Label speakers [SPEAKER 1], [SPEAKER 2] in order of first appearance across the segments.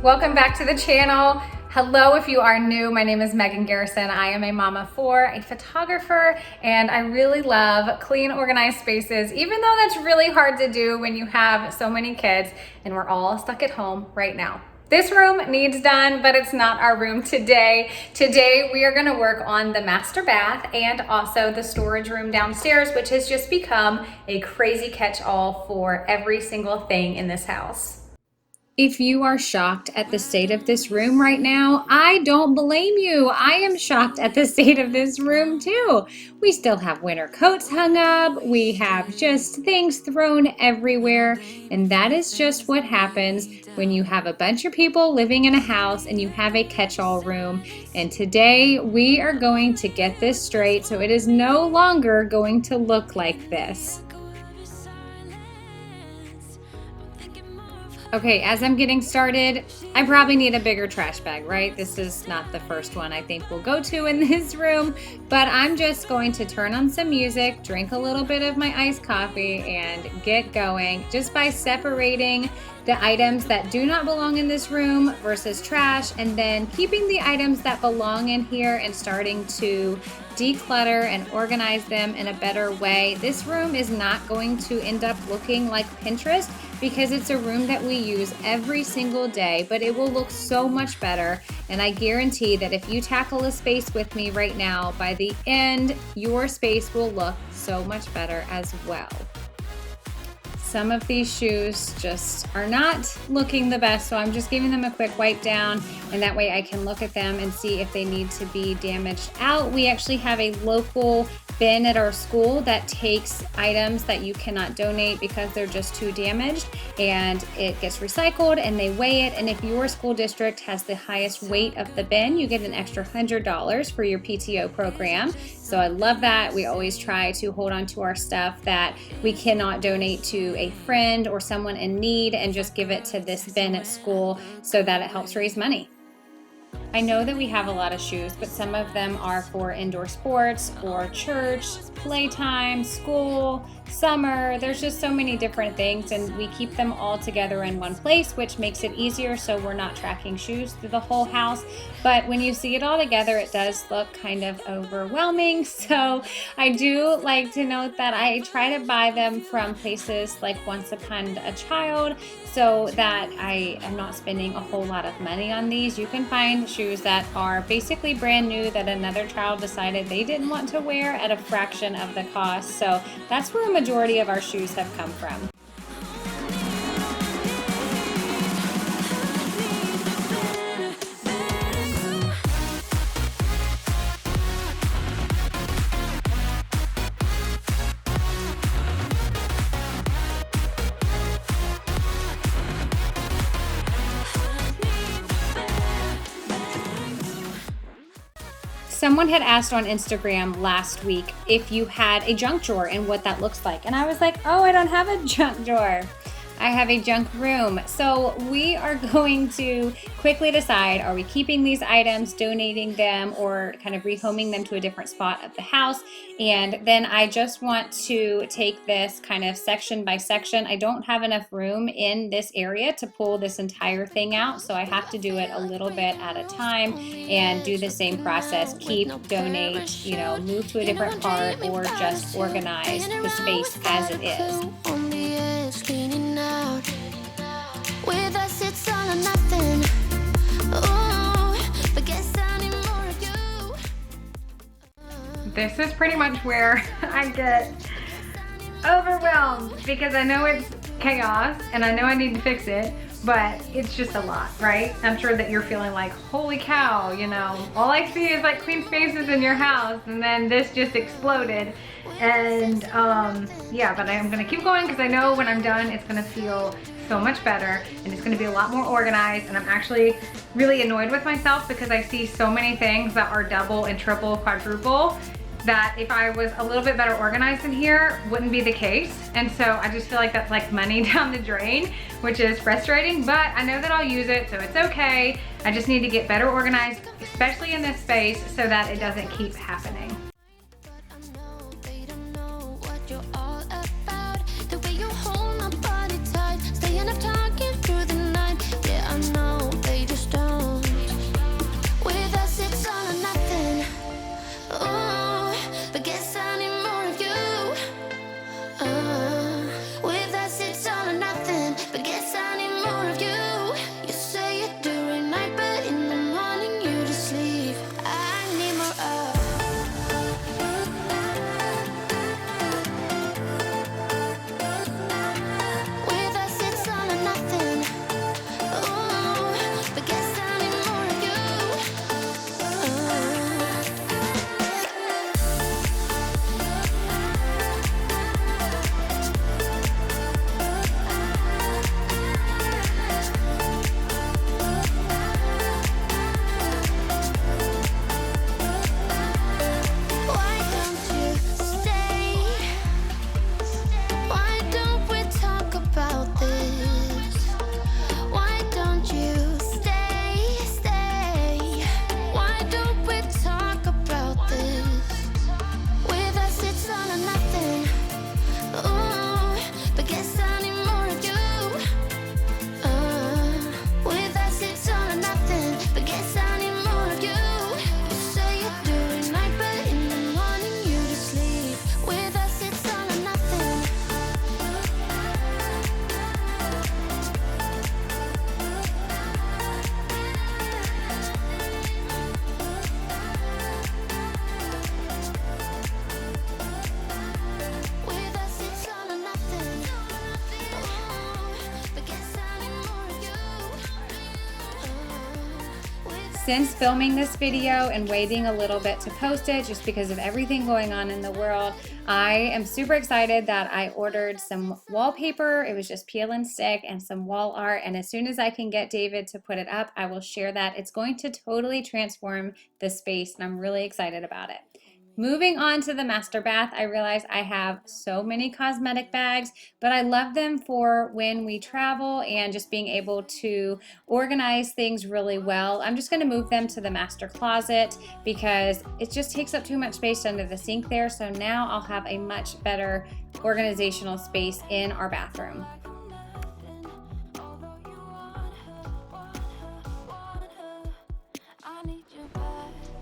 [SPEAKER 1] Welcome back to the channel. Hello, if you are new, my name is Megan Garrison. I am a mama of four, a photographer, and I really love clean, organized spaces, even though that's really hard to do when you have so many kids and we're all stuck at home right now. This room needs done, but it's not our room today. Today, we are gonna work on the master bath and also the storage room downstairs, which has just become a crazy catch-all for every single thing in this house. If you are shocked at the state of this room right now, I don't blame you. I am shocked at the state of this room too. We still have winter coats hung up. We have just things thrown everywhere. And that is just what happens when you have a bunch of people living in a house and you have a catch-all room. And today we are going to get this straight so it is no longer going to look like this. Okay, as I'm getting started, I probably need a bigger trash bag, right? This is not the first one I think we'll go to in this room, but I'm just going to turn on some music, drink a little bit of my iced coffee, and get going just by separating the items that do not belong in this room versus trash, and then keeping the items that belong in here and starting to declutter and organize them in a better way. This room is not going to end up looking like Pinterest because it's a room that we use every single day, but it will look so much better. And I guarantee that if you tackle a space with me right now, by the end, your space will look so much better as well. Some of these shoes just are not looking the best, so I'm just giving them a quick wipe down, and that way I can look at them and see if they need to be damaged out. We actually have a local bin at our school that takes items that you cannot donate because they're just too damaged, and it gets recycled and they weigh it, and if your school district has the highest weight of the bin, you get an extra $100 for your PTO program. So I love that. We always try to hold on to our stuff that we cannot donate to a friend or someone in need and just give it to this bin at school so that it helps raise money. I know that we have a lot of shoes, but some of them are for indoor sports or church, playtime, school, summer. There's just so many different things, and we keep them all together in one place, which makes it easier so we're not tracking shoes through the whole house. But when you see it all together, it does look kind of overwhelming. So I do like to note that I try to buy them from places like Once Upon a Child so that I am not spending a whole lot of money on these. You can find shoes that are basically brand new that another child decided they didn't want to wear at a fraction of the cost. So that's where a majority of our shoes have come from. Someone had asked on Instagram last week if you had a junk drawer and what that looks like. And I was like, oh, I don't have a junk drawer. I have a junk room. So we are going to quickly decide, are we keeping these items, donating them, or kind of rehoming them to a different spot of the house? And then I just want to take this kind of section by section. I don't have enough room in this area to pull this entire thing out, so I have to do it a little bit at a time and do the same process, keep, donate, move to a different part, or just organize the space as it is. With us it's all or nothing. Ooh, but guess I need more of you. This is pretty much where I get overwhelmed because I know it's chaos and I know I need to fix it, but it's just a lot, right? I'm sure that you're feeling like, holy cow, all I see is like clean spaces in your house, and then this just exploded. And yeah, but I'm gonna keep going because I know when I'm done, it's gonna feel so much better and it's gonna be a lot more organized. And I'm actually really annoyed with myself because I see so many things that are double and triple, quadruple, that if I was a little bit better organized in here, wouldn't be the case. And so I just feel like that's like money down the drain, which is frustrating, but I know that I'll use it, so it's okay. I just need to get better organized, especially in this space, so that it doesn't keep happening. Staying up talking through the night. Yeah, I know they since filming this video and waiting a little bit to post it just because of everything going on in the world, I am super excited that I ordered some wallpaper. It was just peel and stick and some wall art, and as soon as I can get David to put it up, I will share that. It's going to totally transform the space, and I'm really excited about it. Moving on to the master bath, I realize I have so many cosmetic bags, but I love them for when we travel and just being able to organize things really well. I'm just going to move them to the master closet because it just takes up too much space under the sink there. So now I'll have a much better organizational space in our bathroom.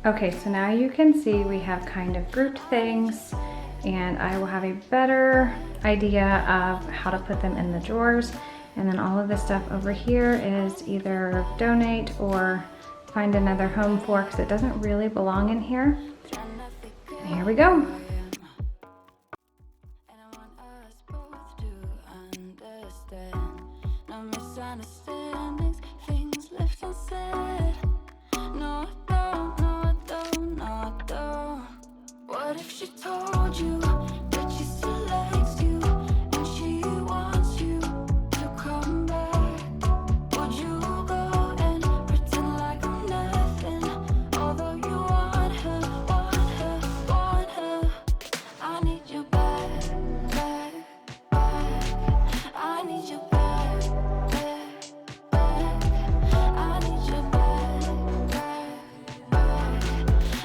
[SPEAKER 1] Okay, so now you can see we have kind of grouped things, and I will have a better idea of how to put them in the drawers. And then all of this stuff over here is either donate or find another home for, because it doesn't really belong in here. And here we go.
[SPEAKER 2] What if she told you that she still likes you and she wants you to come back? Would you go and pretend like I'm nothing, although you want her, want her, want her? I need you back, back, back. I need you back, back, back. I need you back, back, back.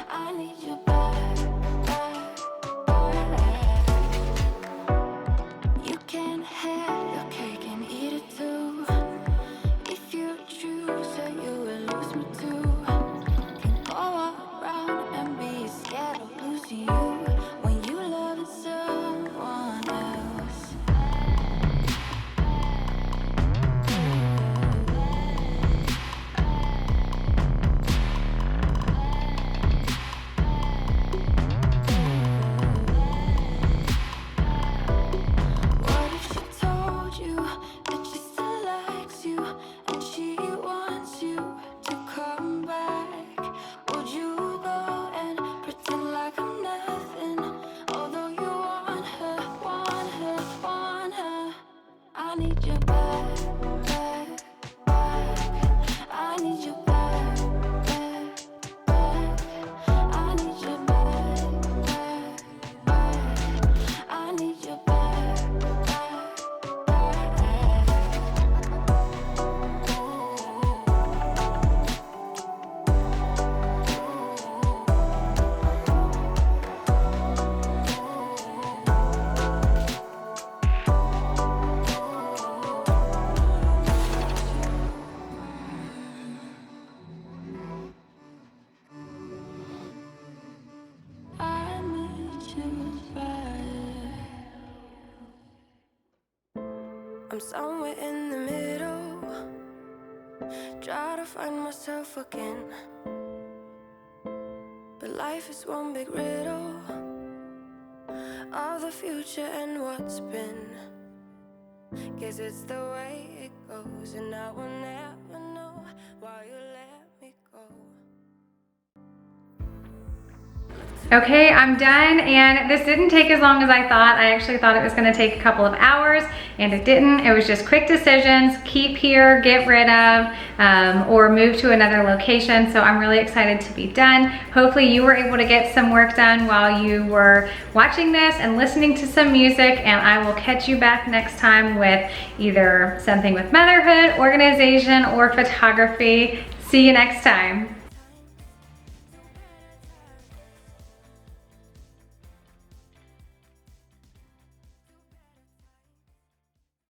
[SPEAKER 2] I need you back. I need you back, back, back. I need you back, back, back. I need you back, back, back. I need you back, back, back. I'm somewhere in the middle, try to find myself again, but life is one big riddle of the future and what's been. Guess it's the way it goes, and I will never know why you let me go.
[SPEAKER 1] Okay, I'm done, and this didn't take as long as I thought. I actually thought it was gonna take a couple of hours, and it didn't. It was just quick decisions, keep here, get rid of, or move to another location. So I'm really excited to be done. Hopefully you were able to get some work done while you were watching this and listening to some music, and I will catch you back next time with either something with motherhood, organization, or photography. See you next time.